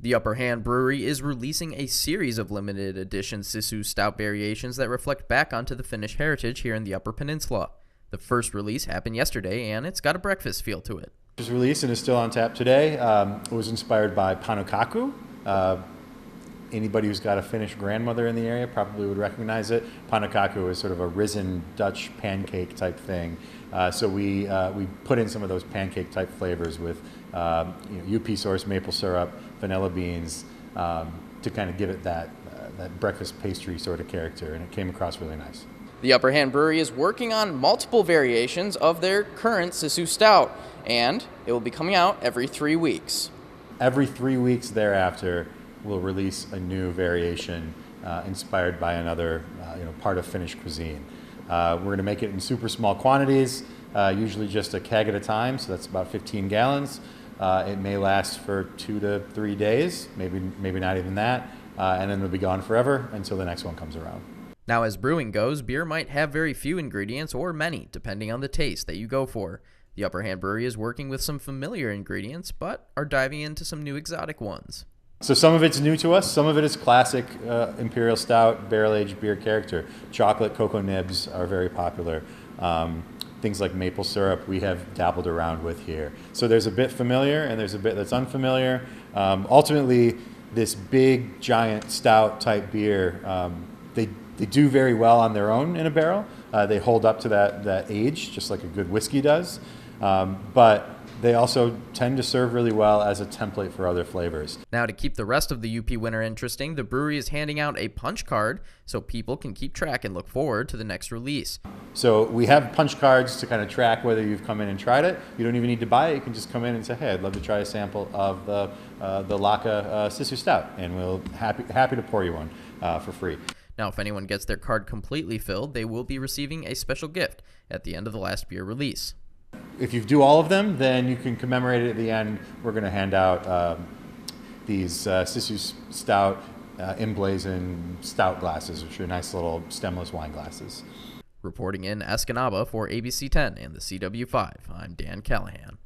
The Upper Hand Brewery is releasing a series of limited edition SISU stout variations that reflect back onto the Finnish heritage here in the Upper Peninsula. The first release happened yesterday, and it's got a breakfast feel to it. It was released and is still on tap today. It was inspired by pannukakku. Anybody who's got a Finnish grandmother in the area probably would recognize it. Pannukakku is sort of a risen Dutch pancake type thing. So we put in some of those pancake type flavors with UP source maple syrup, vanilla beans, to kind of give it that breakfast pastry sort of character, and it came across really nice. The Upper Hand Brewery is working on multiple variations of their current SISU stout, and it will be coming out every 3 weeks. Every 3 weeks thereafter, we'll release a new variation inspired by another part of Finnish cuisine. We're going to make it in super small quantities, usually just a keg at a time, so that's about 15 gallons. It may last for 2 to 3 days, maybe not even that, and then it'll be gone forever until the next one comes around. Now, as brewing goes, beer might have very few ingredients or many, depending on the taste that you go for. The Upper Hand Brewery is working with some familiar ingredients, but are diving into some new exotic ones. So some of it's new to us, some of it is classic imperial stout, barrel-aged beer character. Chocolate cocoa nibs are very popular. Things like maple syrup we have dabbled around with here. So there's a bit familiar and there's a bit that's unfamiliar. Ultimately, this big, giant stout type beer, they do very well on their own in a barrel. They hold up to that age, just like a good whiskey does. But they also tend to serve really well as a template for other flavors. Now, to keep the rest of the UP winter interesting, the brewery is handing out a punch card so people can keep track and look forward to the next release. So we have punch cards to kind of track whether you've come in and tried it. You don't even need to buy it. You can just come in and say, hey, I'd love to try a sample of the Laka SISU Stout, and we'll happy to pour you one for free. Now, if anyone gets their card completely filled, they will be receiving a special gift at the end of the last beer release. If you do all of them, then you can commemorate it at the end. We're going to hand out these SISU Stout emblazoned stout glasses, which are nice little stemless wine glasses. Reporting in Escanaba for ABC 10 and the CW5, I'm Dan Callahan.